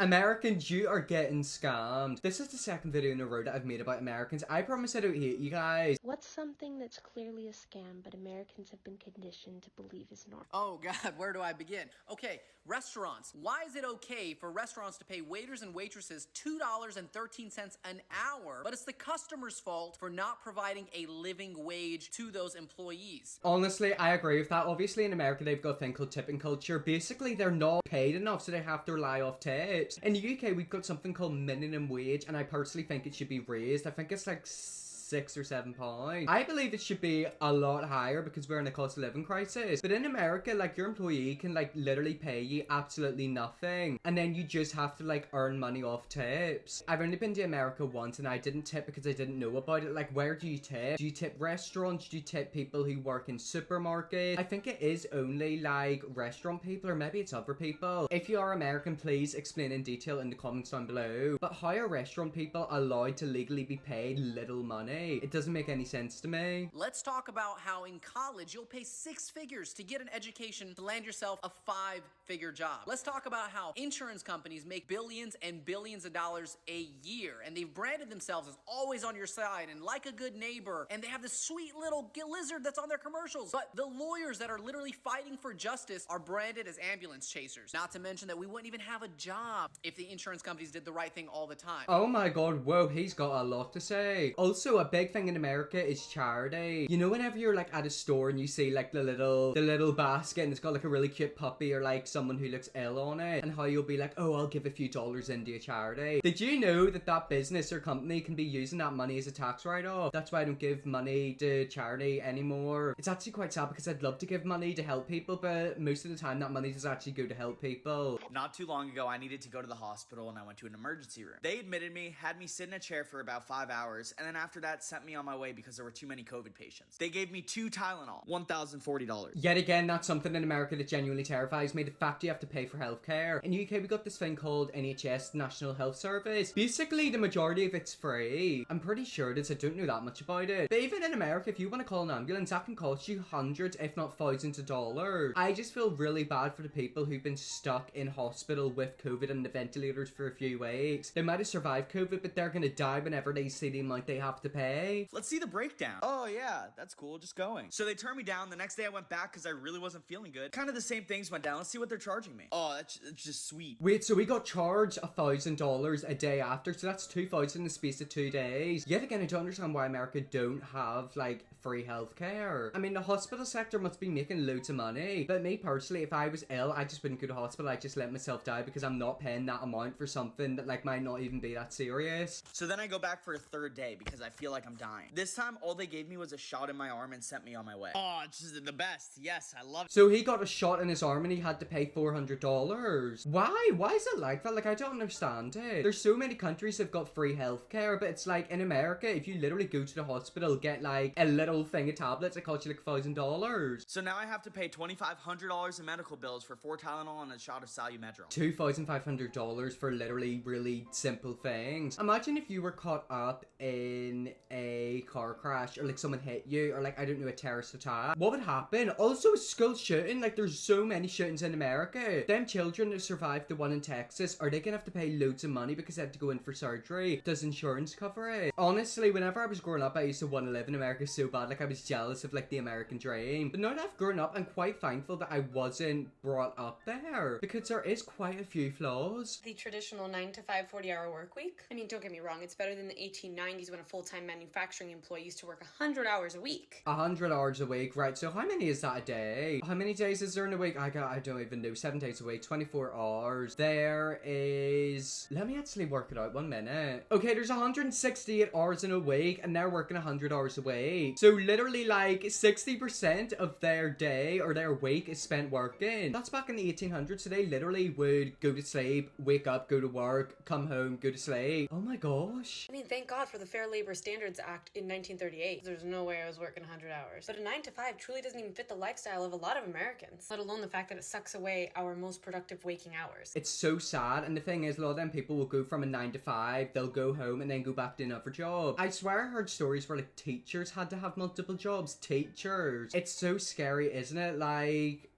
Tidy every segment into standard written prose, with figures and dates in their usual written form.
Americans, you are getting scammed. This is the second video in a row that I've made about Americans. I promise I don't hate you guys. What's something that's clearly a scam, but Americans have been conditioned to believe is normal? Oh God, where do I begin? Okay, restaurants. Why is it okay for restaurants to pay waiters and waitresses $2.13 an hour, but it's the customer's fault for not providing a living wage to those employees? Honestly, I agree with that. Obviously, in America, they've got a thing called tipping culture. Basically, they're not paid enough, so they have to rely off tips. In the UK, we've got something called minimum wage, and I personally think it should be raised. I think it's like £6 or £7. I believe it should be a lot higher because we're in a cost of living crisis. But in America, like, your employee can like literally pay you absolutely nothing, and then you just have to like earn money off tips. I've only been to America once, and I didn't tip because I didn't know about it. Like, where do you tip? Do you tip restaurants? Do you tip people who work in supermarkets? I think it is only like restaurant people, or maybe it's other people. If you are American, please explain in detail in the comments down below. But how are restaurant people allowed to legally be paid little money? It doesn't make any sense to me. Let's talk about how in college you'll pay 6 figures to get an education to land yourself a 5-figure job. Let's talk about how insurance companies make billions and billions of dollars a year, and they've branded themselves as always on your side and like a good neighbor, and they have this sweet little lizard that's on their commercials. But the lawyers that are literally fighting for justice are branded as ambulance chasers. Not to mention that we wouldn't even have a job if the insurance companies did the right thing all the time. Oh my god, whoa, he's got a lot to say. Also, a big thing in America is charity. You know, whenever you're like at a store and you see like the little basket and it's got like a really cute puppy or like someone who looks ill on it, and how you'll be like, oh, I'll give a few dollars into a charity. Did you know that that business or company can be using that money as a tax write-off? That's why I don't give money to charity anymore. It's actually quite sad because I'd love to give money to help people, but most of the time that money does actually go to help people. Not too long ago, I needed to go to the hospital and I went to an emergency room. They admitted me, had me sit in a chair for about 5 hours, and then after that sent me on my way because there were too many COVID patients. They gave me 2 Tylenol, $1,040. Yet again, that's something in America that genuinely terrifies me, the fact you have to pay for healthcare. In the UK, we got this thing called NHS, National Health Service. Basically, the majority of it's free. I'm pretty sure it is, I don't know that much about it. But even in America, if you want to call an ambulance, that can cost you hundreds, if not thousands of dollars. I just feel really bad for the people who've been stuck in hospital with COVID and the ventilators for a few weeks. They might have survived COVID, but they're gonna die whenever they see the amount they have to pay. Let's see the breakdown. Oh yeah, that's cool, just going. So they turned me down. The next day I went back because I really wasn't feeling good. Kind of the same things went down. Let's see what they're charging me. Oh, that's just sweet. Wait, so we got charged $1,000 a day after, so that's 2,000 in the space of 2 days. Yet again, I don't understand why America don't have like free healthcare. I mean, the hospital sector must be making loads of money, but me personally, if I was ill, I just wouldn't go to hospital. I'd just let myself die because I'm not paying that amount for something that like might not even be that serious. So then I go back for a 3rd day because I feel like I'm dying. This time, all they gave me was a shot in my arm and sent me on my way. Oh, it's just the best. Yes, I love it. So he got a shot in his arm and he had to pay $400. Why? Why is it like that? Like, I don't understand it. There's so many countries that have got free healthcare, but it's like in America, if you literally go to the hospital, get like a little thing of tablets, it costs you like $1,000. So now I have to pay $2,500 in medical bills for 4 Tylenol and a shot of Salumedrol. $2,500 for literally really simple things. Imagine if you were caught up in a car crash, or like someone hit you, or like, I don't know, a terrorist attack. What would happen? Also, a school shooting. Like, there's so many shootings in America. Them children that survived the one in Texas, are they gonna have to pay loads of money because they had to go in for surgery? Does insurance cover it? Honestly, whenever I was growing up, I used to want to live in America so bad. Like, I was jealous of like the American dream. But now that I've grown up, I'm quite thankful that I wasn't brought up there, because there is quite a few flaws. The traditional 9 to 5 40-hour work week. I mean, don't get me wrong, it's better than the 1890s when a full-time manufacturing employee used to work 100 hours a week. 100 hours a week, right? So how many is that a day? How many days is there in a week? I don't even know. 7 days a week, 24 hours. There is... Let me actually work it out 1 minute. Okay, there's 168 hours in a week, and they're working 100 hours a week. So literally like 60% of their day or their week is spent working. That's back in the 1800s, so they literally would go to sleep, wake up, go to work, come home, go to sleep. Oh my gosh. I mean, thank God for the Fair Labor Standards Act in 1938. There's no way I was working 100 hours. But a 9 to 5 truly doesn't even fit the lifestyle of a lot of Americans, let alone the fact that it sucks away our most productive waking hours. It's so sad, and the thing is, a lot of them people will go from a 9 to 5, they'll go home and then go back to another job. I swear I heard stories where like teachers had to have multiple jobs. Teachers. It's so scary, isn't it? Like...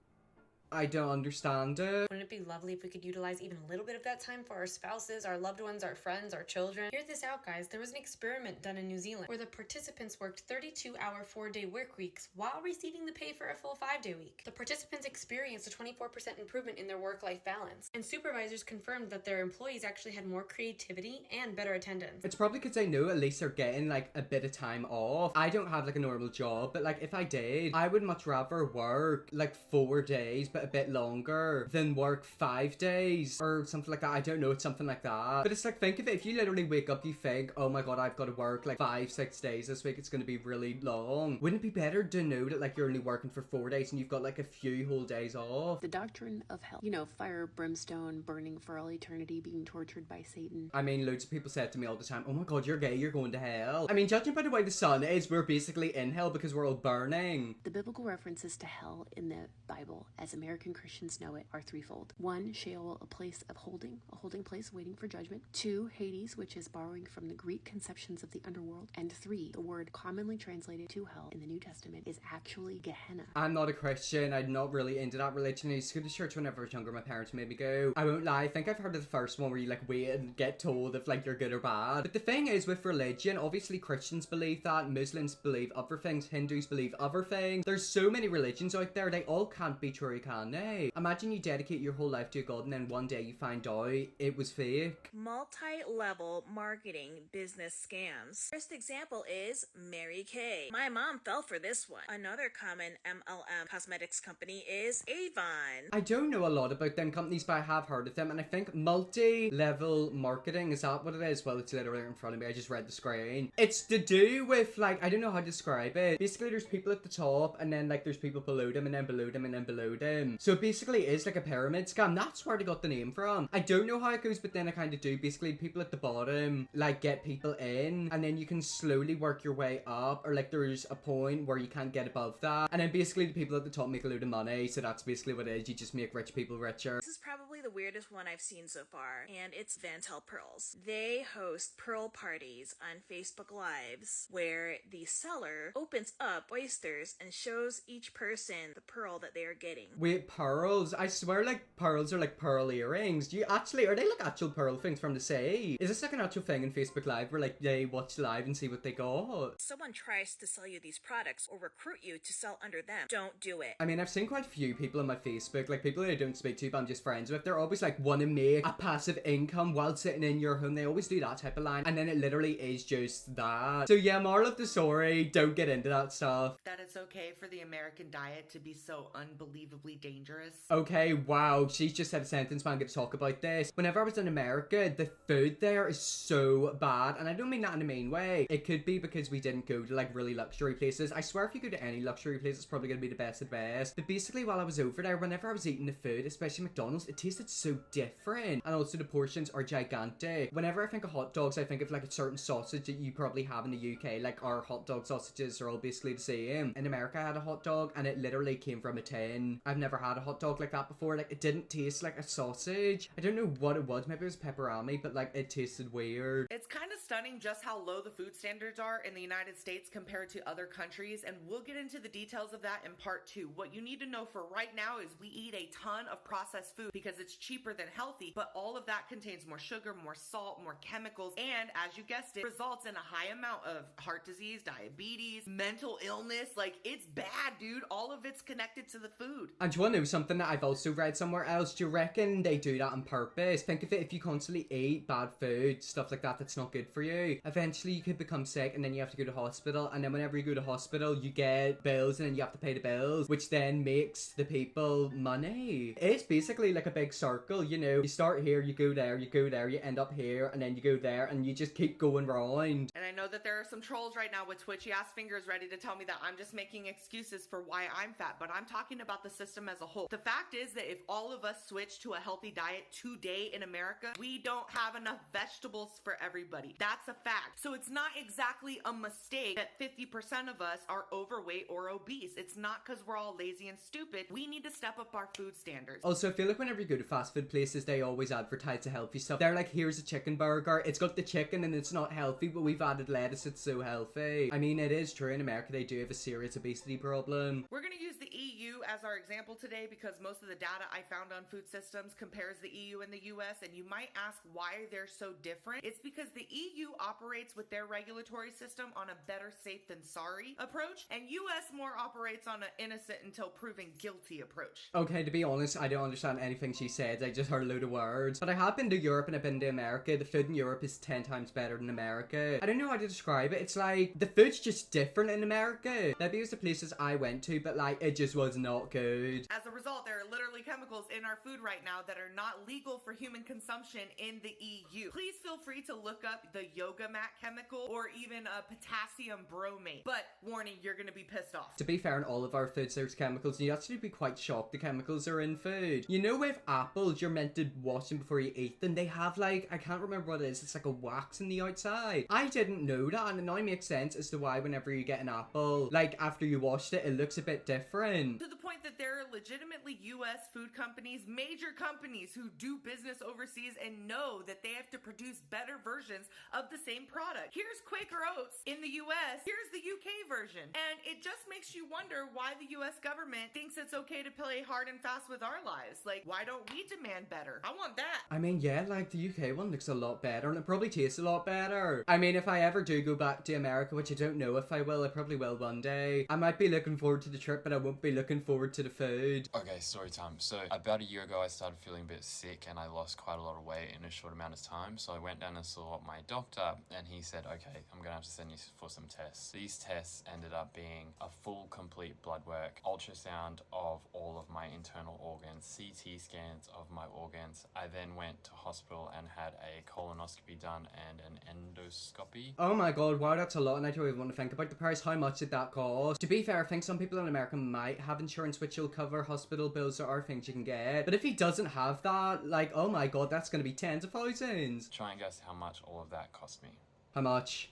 I don't understand it. Wouldn't it be lovely if we could utilize even a little bit of that time for our spouses, our loved ones, our friends, our children? Hear this out, guys. There was an experiment done in New Zealand where the participants worked 32-hour 4-day work weeks while receiving the pay for a full 5-day week. The participants experienced a 24% improvement in their work-life balance, and supervisors confirmed that their employees actually had more creativity and better attendance. It's probably because they know at least they're getting like a bit of time off. I don't have like a normal job, but like if I did, I would much rather work like 4 days but a bit longer than work 5 days or something like that. I don't know, it's something like that. But it's like, think of it, if you literally wake up, you think, oh my god, I've got to work like 5-6 days this week, it's going to be really long. Wouldn't it be better to know that like you're only working for 4 days and you've got like a few whole days off? The doctrine of hell. You know, fire, brimstone, burning for all eternity, being tortured by Satan. I mean, loads of people said to me all the time, oh my god, you're gay, you're going to hell. I mean, judging by the way the sun is, we're basically in hell because we're all burning. The biblical references to hell in the Bible, as American Christians know it, are threefold. 1, Sheol, a place of holding, a holding place waiting for judgment. 2, Hades, which is borrowing from the Greek conceptions of the underworld. And 3, the word commonly translated to hell in the New Testament is actually Gehenna. I'm not a Christian, I'm not really into that religion. I used to go to church whenever I was younger, my parents made me go. I won't lie, I think I've heard of the first one where you like wait and get told if like you're good or bad. But the thing is with religion, obviously Christians believe that, Muslims believe other things, Hindus believe other things. There's so many religions out there, they all can't be true, can they? Imagine you dedicate your whole life to a god and then one day you find out it was fake. Multi-level marketing business scams. First example is Mary Kay. My mom fell for this one. Another common MLM cosmetics company is Avon. I don't know a lot about them companies, but I have heard of them, and I think multi-level marketing, is that what it is? Well, it's literally in front of me, I just read the screen. It's to do with, like, I don't know how to describe it. Basically, there's people at the top, and then, like, there's people below them, and then below them, and then below them. So basically, it's like a pyramid scam. That's where they got the name from. I don't know how it goes, but then I kind of do. Basically, people at the bottom, like, get people in, and then you can slowly work your way up, or, like, there's a point where you can't get above that, and then basically the people at the top make a load of money, so that's basically what it is. You just make rich people richer. This is probably the weirdest one I've seen so far, and it's Vantel Pearls. They host pearl parties on Facebook Lives where the seller opens up oysters and shows each person the pearl that they are getting. Wait, pearls? I swear like pearls are like pearl earrings. Do you actually, are they like actual pearl things from the sea? Is this like an actual thing in Facebook Live where like they watch live and see what they got? Someone tries to sell you these products or recruit you to sell under them. Don't do it. I mean, I've seen quite a few people on my Facebook, like people that I don't speak to but I'm just friends with. They're always like want to make a passive income while sitting in your home. They always do that type of line, and then it literally is just that. So yeah, moral of the story, don't get into that stuff. That it's okay for the American diet to be so unbelievably dangerous. Okay, wow, she's just said a sentence, but I'm going to talk about this. Whenever I was in America, the food there is so bad, and I don't mean that in a mean way. It could be because we didn't go to like really luxury places. I swear if you go to any luxury place, it's probably going to be the best of the best. But basically while I was over there, whenever I was eating the food, especially McDonald's, it tasted so different. And also the portions are gigantic. Whenever I think of hot dogs, I think of like a certain sausage that you probably have in the UK. Like our hot dog sausages are all basically the same. In America I had a hot dog and it literally came from a tin. I've never had a hot dog like that before. Like it didn't taste like a sausage. I don't know what it was. Maybe it was pepperoni, but like it tasted weird. It's kind of stunning just how low the food standards are in the United States compared to other countries, and we'll get into the details of that in part 2. What you need to know for right now is we eat a ton of processed food because it's cheaper than healthy, but all of that contains more sugar, more salt, more chemicals, and as you guessed it, results in a high amount of heart disease, diabetes, mental illness. Like, it's bad, dude. All of it's connected to the food. And do you want to know something that I've also read somewhere else? Do you reckon they do that on purpose? Think of it, if you constantly eat bad food, stuff like that that's not good for you, eventually you could become sick and then you have to go to hospital, and then whenever you go to hospital you get bills and then you have to pay the bills, which then makes the people money. It's basically like a big circle, you know. You start here, you go there, you end up here, and then you go there, and you just keep going round. And I know that there are some trolls right now with twitchy ass fingers ready to tell me that I'm just making excuses for why I'm fat, but I'm talking about the system as a whole. The fact is that if all of us switch to a healthy diet today in America, we don't have enough vegetables for everybody. That's a fact. So it's not exactly a mistake that 50% of us are overweight or obese. It's not because we're all lazy and stupid. We need to step up our food standards. Also, I feel like whenever you go to fast food places, they always advertise the healthy stuff. They're like, here's a chicken burger. It's got the chicken and it's not healthy, but we've added lettuce. It's so healthy. I mean, it is true. In America, they do have a serious obesity problem. We're going to use the EU as our example today because most of the data I found on food systems compares the EU and the US, and you might ask why they're so different. It's because the EU operates with their regulatory system on a better safe than sorry approach, and US more operates on an innocent until proven guilty approach. Okay, to be honest, I don't understand anything she said. I just heard a load of words. But I have been to Europe and I've been to America. The food in Europe is 10 times better than America. I don't know how to describe it. It's like, the food's just different in America. Maybe it was the places I went to, but like, it just was not good. As a result, there are literally chemicals in our food right now that are not legal for human consumption in the EU. Please feel free to look up the yoga mat chemical or even a potassium bromate. But warning, you're gonna be pissed off. To be fair, in all of our foods there's chemicals, and you actually be quite shocked the chemicals are in food. You know, with apples, you're meant to wash them before you eat them. They have like, I can't remember what it is, it's like a wax in the outside. I didn't know that, and it now makes sense as to why whenever you get an apple, like after you washed it, it looks a bit different. To the point that there are legitimately US food companies, major companies who do business overseas and know that they have to produce better versions of the same product. Here's Quaker Oats in the US, here's the UK version. And it just makes you wonder why the US government thinks it's okay to play hard and fast with our lives. Like, why don't we demand better? I want that. I mean, yeah, like the UK one looks a lot better and it probably tastes a lot better. I mean, if I ever do go back to America, which I don't know if I will, I probably will one day, I might be looking forward to the trip, but I won't be looking forward to the food. Okay, story time. So about a year ago I started feeling a bit sick and I lost quite a lot of weight in a short amount of time. So I went down and saw my doctor and he said, okay, I'm gonna have to send you for some tests. These tests ended up being a full complete blood work, ultrasound of all of my internal organs, CT scans of my organs. I then went to hospital and had a colonoscopy done and an endoscopy. Oh my god, wow, that's a lot, and I don't even want to think about the price. How much did that cost? To be fair, I think some people in America might have insurance which will cover hospital bills or other things you can get. But if he doesn't have that, like, oh my god, that's gonna be tens of thousands. Try and guess how much all of that cost me. How much?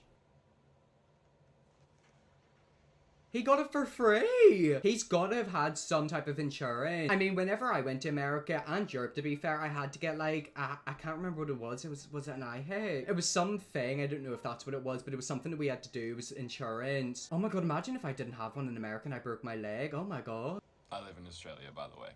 He got it for free! He's gotta have had some type of insurance. I mean, whenever I went to America and Europe, to be fair, I had to get like, I can't remember what it was. Was it an eye hit? It was something, I don't know if that's what it was, but it was something that we had to do. It was insurance. Oh my god, imagine if I didn't have one in America and I broke my leg. Oh my god. I live in Australia, by the way.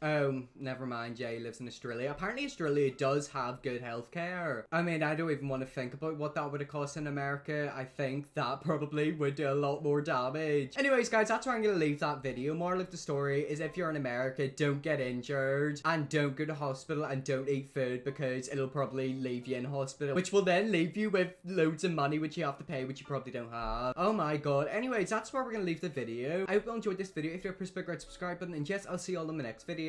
Oh, never mind. Yeah, he lives in Australia. Apparently Australia does have good healthcare. I mean, I don't even want to think about what that would have cost in America. I think that probably would do a lot more damage. Anyways, guys, that's where I'm going to leave that video. Moral of the story is if you're in America, don't get injured and don't go to hospital and don't eat food because it'll probably leave you in hospital, which will then leave you with loads of money which you have to pay, which you probably don't have. Oh my god. Anyways, that's where we're going to leave the video. I hope you enjoyed this video. If you're a press big red subscribe button, and yes, I'll see you all in the next video.